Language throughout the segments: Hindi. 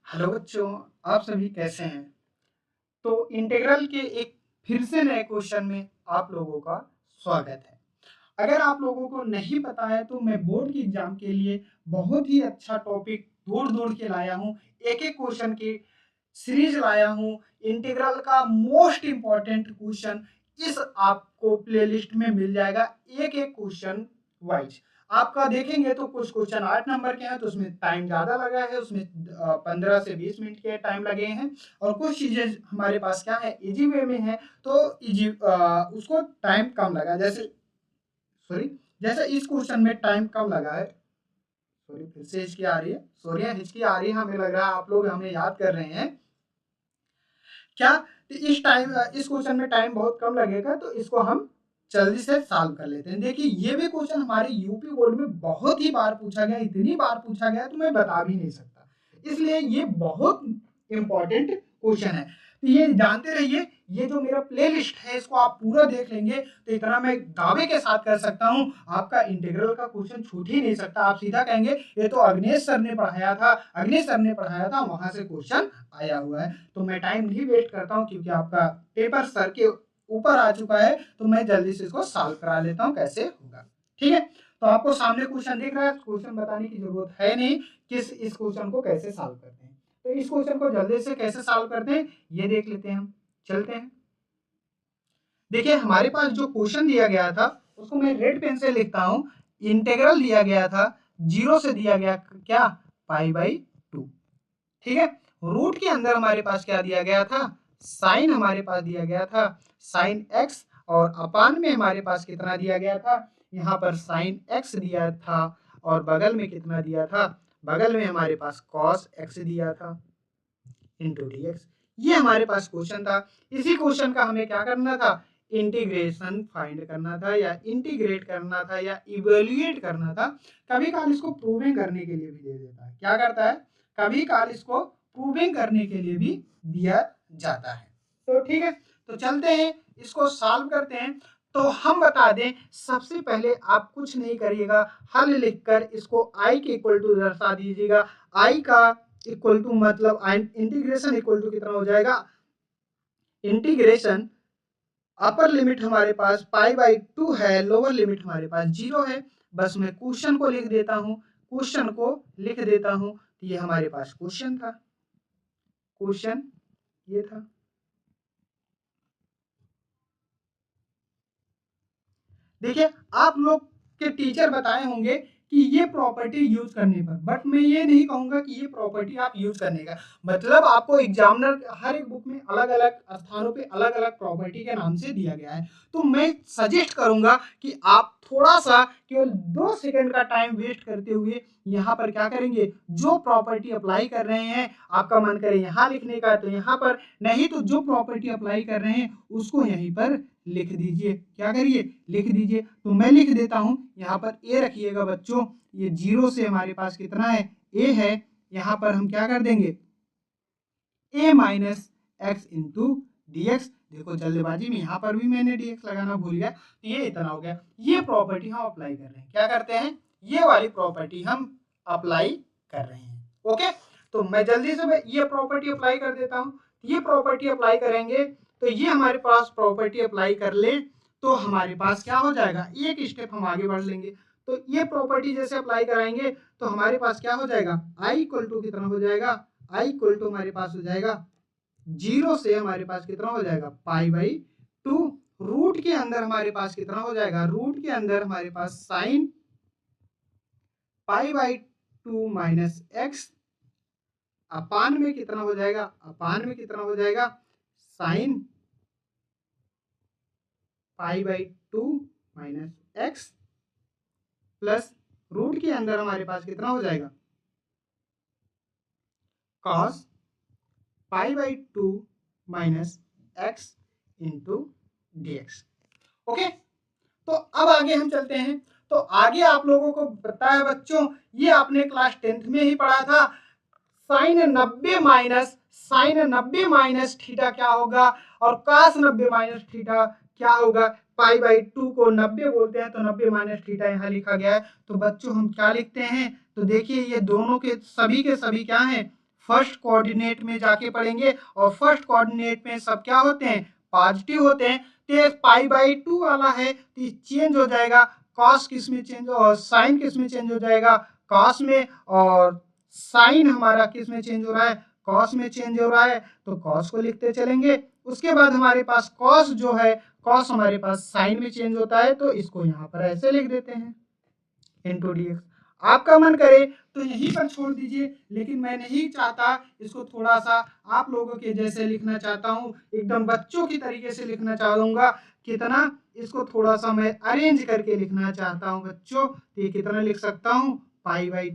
हेलो बच्चों, आप सभी कैसे हैं? तो इंटीग्रल के एक फिर से नए क्वेश्चन में आप लोगों का स्वागत है। अगर आप लोगों को नहीं पता है तो मैं बोर्ड की एग्जाम के लिए बहुत ही अच्छा टॉपिक ढूंढ के लाया हूँ। एक एक क्वेश्चन की सीरीज लाया हूँ। इंटीग्रल का मोस्ट इंपॉर्टेंट क्वेश्चन इस आपको प्लेलिस्ट में मिल जाएगा, एक एक क्वेश्चन वाइज। आपका देखेंगे तो कुछ क्वेश्चन 8 नंबर के हैं तो उसमें टाइम ज़्यादा लगा है, उसमें 15 से 20 मिनट के टाइम लगे हैं। और कुछ चीज़ें हमारे पास क्या है, इजी वे में है तो इजी उसको टाइम कम लगा। जैसे इस क्वेश्चन में टाइम कम लगा है। फिर से हिचकी आ रही है, हिचकी आ रही है, हमें लग रहा है आप लोग हमें याद कर रहे हैं क्या? तो इस क्वेश्चन में टाइम बहुत कम लगेगा तो इसको हम जल्दी से सॉल्व कर लेते हैं। देखिए ये भी क्वेश्चन हमारे यूपी बोर्ड में बहुत ही बार पूछा गया, इतनी बार पूछा गया तो मैं बता भी नहीं सकता, इसलिए ये बहुत इंपॉर्टेंट क्वेश्चन है। तो ये जानते रहिए, ये जो मेरा प्लेलिस्ट है इसको आप पूरा देख लेंगे तो इतना मैं दावे के साथ कर सकता हूँ आपका इंटीग्रल का क्वेश्चन छूट ही नहीं सकता। आप सीधा कहेंगे ये तो अग्नेश सर ने पढ़ाया था, वहां से क्वेश्चन आया हुआ है। तो मैं टाइम नहीं वेस्ट करता हूँ क्योंकि आपका पेपर सर के ऊपर आ चुका है, तो मैं जल्दी से इसको सॉल्व करा लेता हूँ कैसे होगा। ठीक है, तो आपको सामने क्वेश्चन दिख रहा है, क्वेश्चन बताने की जरूरत है नहीं किस इस क्वेश्चन को कैसे सॉल्व करते हैं। तो इस क्वेश्चन को जल्दी से कैसे सॉल्व करते हैं ये देख लेते हैं हम। चलते हैं, देखिए हमारे पास जो क्वेश्चन दिया गया था उसको मैं रेड पेन से लिखता हूँ। इंटीग्रल दिया गया था, जीरो से दिया गया क्या, पाई/2। ठीक है, रूट के अंदर हमारे पास क्या दिया गया था, साइन हमारे पास दिया गया था, साइन एक्स। और अपान में हमारे पास कितना दिया गया था, यहाँ पर साइन एक्स दिया था। और बगल में कितना दिया था, बगल में हमारे पास कॉस एक्स दिया था इंटू डी एक्स। ये हमारे पास क्वेश्चन था। इसी क्वेश्चन का हमें क्या करना था, इंटीग्रेशन फाइंड करना था या इंटीग्रेट करना था या इवेल्युएट करना था। कभी काल इसको प्रूविंग करने के लिए भी दे देता है, क्या करता है, कभी काल इसको प्रूविंग करने के लिए भी दिया जाता है। तो ठीक है, तो चलते हैं इसको सॉल्व करते हैं। तो हम बता दें सबसे पहले आप कुछ नहीं करिएगा, हल लिखकर इसको आई के इक्वल टू दर्शा दीजिएगा। आई का इक्वल टू मतलब इंटीग्रेशन इक्वल टू कितना हो जाएगा, इंटीग्रेशन अपर लिमिट हमारे पास पाई/2 है, लोअर लिमिट हमारे पास 0 है। बस मैं क्वेश्चन को लिख देता हूं, तो ये हमारे पास क्वेश्चन था, क्वेश्चन ये था। देखिए आप लोग के टीचर बताए होंगे कि ये प्रॉपर्टी यूज करने पर, बट मैं ये नहीं कहूंगा कि ये प्रॉपर्टी आप यूज करने का मतलब आपको एग्जामिनर हर एक बुक में अलग अलग स्थानों पे अलग अलग प्रॉपर्टी के नाम से दिया गया है। तो मैं सजेस्ट करूंगा कि आप थोड़ा सा केवल 2 सेकंड का टाइम वेस्ट करते हुए यहाँ पर क्या करेंगे, जो प्रॉपर्टी अप्लाई कर रहे हैं, आपका मन करे यहाँ लिखने का तो यहाँ पर, नहीं तो जो प्रॉपर्टी अप्लाई कर रहे हैं उसको यहीं पर लिख दीजिए। क्या करिए, लिख दीजिए। तो मैं लिख देता हूं, यहाँ पर ए रखिएगा बच्चों। ये 0 से हमारे पास कितना है, ए है। यहाँ पर हम क्या कर देंगे, a minus x into d x. देखो जल्दबाजी में यहाँ पर भी मैंने डी एक्स लगाना भूल गया, तो ये इतना हो गया। ये प्रॉपर्टी हम अप्लाई कर रहे हैं, क्या करते हैं, ये वाली प्रॉपर्टी हम अप्लाई कर रहे हैं। ओके, तो मैं जल्दी से ये प्रॉपर्टी अप्लाई कर देता हूँ। ये प्रॉपर्टी अप्लाई करेंगे तो ये हमारे पास प्रॉपर्टी अप्लाई कर ले तो हमारे पास क्या हो जाएगा, एक स्टेप हम आगे बढ़ लेंगे। तो ये प्रॉपर्टी जैसे अप्लाई कराएंगे तो हमारे पास क्या हो जाएगा, आई इक्वल टू कितना हो जाएगा, आई इक्वल टू हमारे पास हो जाएगा 0 से हमारे पास कितना हो जाएगा, पाई/2। रूट के अंदर हमारे पास कितना हो जाएगा, रूट के अंदर हमारे पास साइन पाई/2 माइनस एक्स। अपान में कितना हो जाएगा, अपान में कितना हो जाएगा, sine pi minus x plus root के अंदर हमारे पास कितना हो जाएगा, cos pi minus x into d x. Okay, तो अब आगे हम चलते हैं। तो आगे आप लोगों को पता है बच्चों, ये आपने क्लास 10th में ही पढ़ा था, साइन 90 माइनस थीटा क्या होगा और कास 90 माइनस थीटा क्या होगा। पाई/2 को 90 बोलते हैं तो 90 माइनस थीटा यहाँ लिखा गया है। तो बच्चों हम क्या लिखते हैं, तो देखिए ये दोनों के सभी क्या हैं, फर्स्ट कोऑर्डिनेट में जाके पढ़ेंगे और फर्स्ट कोऑर्डिनेट में सब क्या होते हैं, पॉजिटिव होते हैं। तो पाई बाई 2 वाला है तो चेंज हो जाएगा, कॉस किस में चेंज और साइन किस में चेंज हो जाएगा, कॉस में, और साइन हमारा किस में चेंज हो रहा है, कॉस में चेंज हो रहा है, तो कॉस को लिखते चलेंगे। उसके बाद हमारे पास कॉस जो है, कॉस हमारे पास साइन में चेंज होता है, तो इसको यहाँ पर ऐसे लिख देते हैं इनटू डीएक्स। आपका मन करे तो यहीं पर छोड़ दीजिए, लेकिन मैं नहीं चाहता, इसको थोड़ा सा आप लोगों के जैसे लिखना चाहता हूँ, एकदम बच्चों की तरीके से लिखना चाहूंगा। कितना, इसको थोड़ा सा मैं अरेंज करके लिखना चाहता हूँ बच्चों। तो ये कितना लिख सकता हूँ, पाई बाई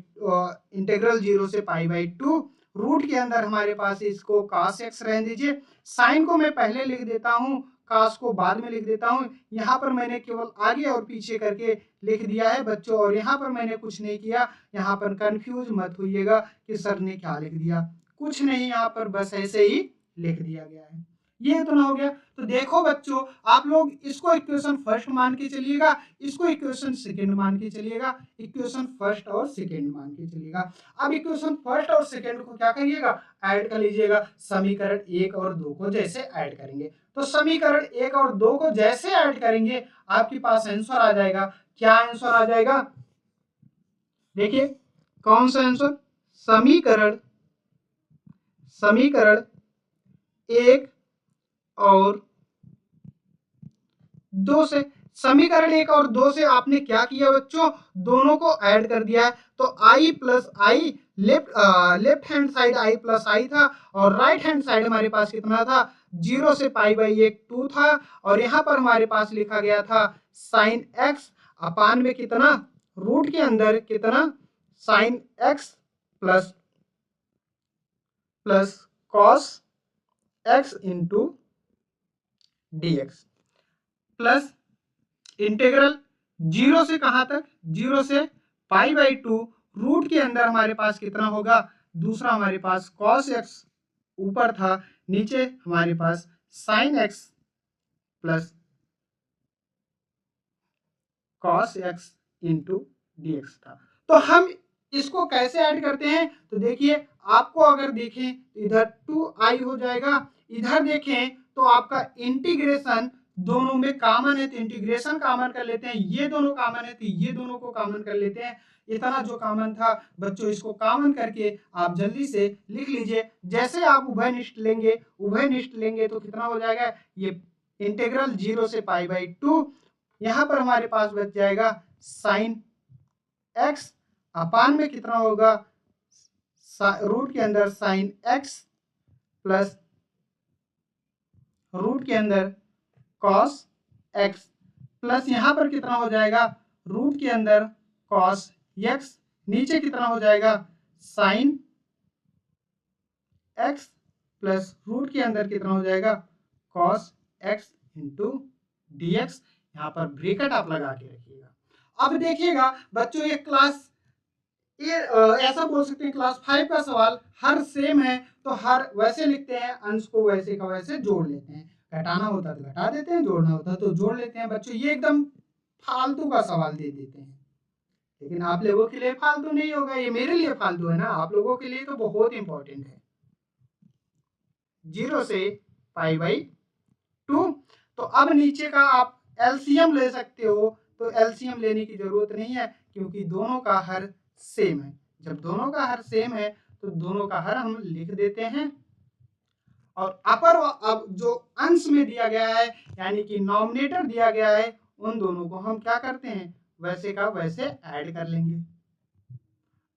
इंटीग्रल 0 से पाई बाई 2, रूट के अंदर हमारे पास इसको cos x रहने दीजिए, साइन को मैं पहले लिख देता हूँ, cos को बाद में लिख देता हूँ। यहाँ पर मैंने केवल आगे और पीछे करके लिख दिया है बच्चों, और यहाँ पर मैंने कुछ नहीं किया। यहाँ पर कंफ्यूज मत होइएगा कि सर ने क्या लिख दिया, कुछ नहीं, यहाँ पर बस ऐसे ही लिख दिया गया है। ये इतना हो गया। तो देखो बच्चों, आप लोग इसको इक्वेशन फर्स्ट मान के चलिएगा, इसको इक्वेशन सेकंड मान के चलिएगा, इक्वेशन फर्स्ट और सेकंड मान के चलिएगा। अब इक्वेशन फर्स्ट और सेकंड को क्या करिएगा, ऐड कर लीजिएगा। समीकरण 1 और 2 को जैसे ऐड करेंगे, तो समीकरण 1 और 2 को जैसे ऐड करेंगे आपके पास आंसर आ जाएगा। क्या आंसर आ जाएगा, देखिए कौन सा आंसर, समीकरण 1 और 2 से, समीकरण 1 और 2 से आपने क्या किया बच्चों, दोनों को ऐड कर दिया है। तो i plus i, left hand side i plus i था, और राइट हैंड साइड हमारे पास कितना था, 0 से पाई बाई 1 2 था, और यहाँ पर हमारे पास लिखा गया था साइन x अपान में कितना, रूट के अंदर कितना, sine x plus cos x into dx, plus integral 0 से कहां तक, 0 से पाई बाई 2, रूट के अंदर हमारे पास कितना होगा, दूसरा हमारे पास cos x ऊपर था, नीचे हमारे पास sin x plus cos x into dx था। तो हम इसको कैसे ऐड करते हैं, तो देखिए आपको अगर देखें इधर 2i हो जाएगा, इधर देखें तो आपका इंटीग्रेशन दोनों में कॉमन है, तो इंटीग्रेशन कॉमन कर लेते हैं, ये दोनों कॉमन है तो ये दोनों को कॉमन कर लेते हैं। इतना जो कॉमन था बच्चों, इसको कॉमन करके आप जल्दी से लिख लीजिए। जैसे आप उभयनिष्ठ लेंगे तो कितना हो जाएगा, ये इंटीग्रल 0 से पाई बाई 2, यहाँ पर हमारे पास बच जाएगा साइन x अपान में कितना होगा, रूट के अंदर साइन x प्लस रूट के अंदर cos x, प्लस यहां पर कितना हो जाएगा, रूट के अंदर cos x, नीचे कितना हो जाएगा, साइन x प्लस रूट के अंदर कितना हो जाएगा, cos x इंटू dx। यहाँ पर ब्रैकेट आप लगा के रखिएगा। अब देखिएगा बच्चों, ये क्लास ये ऐसा बोल सकते हैं क्लास 5 का सवाल हर सेम है, तो हर वैसे लिखते हैं, अंश को वैसे का वैसे जोड़ लेते हैं, घटाना होता तो घटा देते हैं, जोड़ना होता तो जोड़ लेते हैं। बच्चों ये एकदम फालतू का सवाल दे देते हैं, लेकिन आप लोगों के लिए फालतू नहीं होगा, ये मेरे लिए फालतू है ना, आप लोगों के लिए तो बहुत इंपॉर्टेंट है। 0 से पाई बाई 2, तो अब नीचे का आप एलसीएम ले सकते हो, तो एलसीएम लेने की जरूरत नहीं है क्योंकि दोनों का हर सेम है। जब दोनों का हर सेम है तो दोनों का हर हम लिख देते हैं, और अपर अब जो अंश में दिया गया है यानी कि नॉमिनेटर दिया गया है, उन दोनों को हम क्या करते हैं, वैसे का वैसे ऐड कर लेंगे।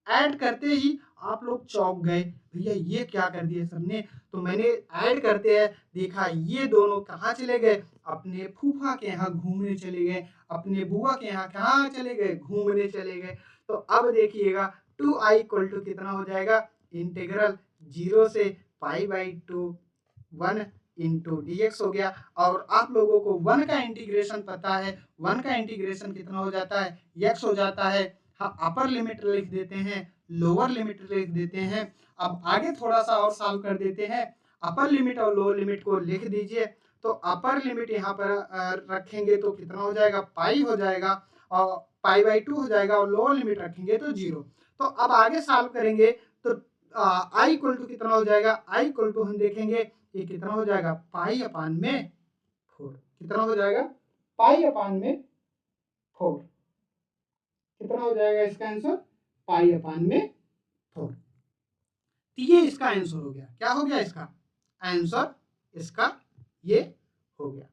ऐड करते ही आप लोग चौंक गए, भैया ये क्या कर दिया सर ने, तो मैंने ऐड करते हैं देखा ये दोनों कहाँ चले गए, अपने फूफा के यहाँ घूमने चले गए, अपने बुआ के यहाँ कहाँ चले गए, घूमने चले गए। तो अब देखिएगा 2i इक्वल टू कितना हो जाएगा, इंटीग्रल 0 से पाई बाई 2 1 इंटू dx हो गया। और आप लोगों को 1 का इंटीग्रेशन पता है, 1 का इंटीग्रेशन कितना हो जाता है, x हो जाता है। हाँ, अपर लिमिट लिख देते हैं, लोअर लिमिट लिख देते हैं। अब आगे थोड़ा सा और सॉल्व कर देते हैं, अपर लिमिट और लोअर लिमिट को लिख दीजिए। तो अपर लिमिट यहाँ पर रखेंगे तो कितना हो जाएगा, पाई हो जाएगा, और पाई बाई 2 हो जाएगा, और लोअर लिमिट रखेंगे तो 0। तो अब आगे सॉल्व करेंगे तो आई इक्वल टू कितना हो जाएगा, आई इक्वल टू हम देखेंगे ये कितना हो जाएगा, पाई अपान में 4। कितना हो जाएगा, पाई अपान में 4। कितना हो जाएगा इसका आंसर, पाई अपान में 4। तो ये इसका आंसर हो गया। क्या हो गया इसका आंसर, इसका ये हो गया।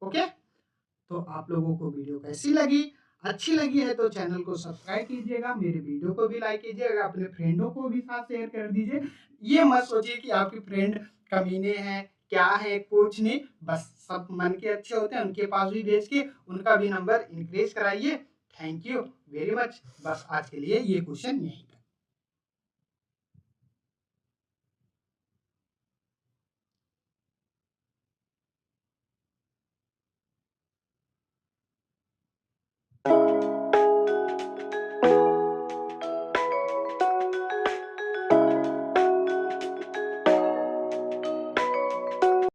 ओके, तो आप लोगों को वीडियो कैसी लगी, अच्छी लगी है तो चैनल को सब्सक्राइब कीजिएगा, मेरे वीडियो को भी लाइक कीजिएगा, अपने फ्रेंडों को भी साथ शेयर कर दीजिए। ये मत सोचिए कि आपके फ्रेंड कमीने हैं, क्या है, कुछ नहीं, बस सब मन के अच्छे होते हैं, उनके पास भी भेज के उनका भी नंबर इंक्रीज कराइए। Thank you very much. बस आज के लिए ये क्वेश्चन यहीं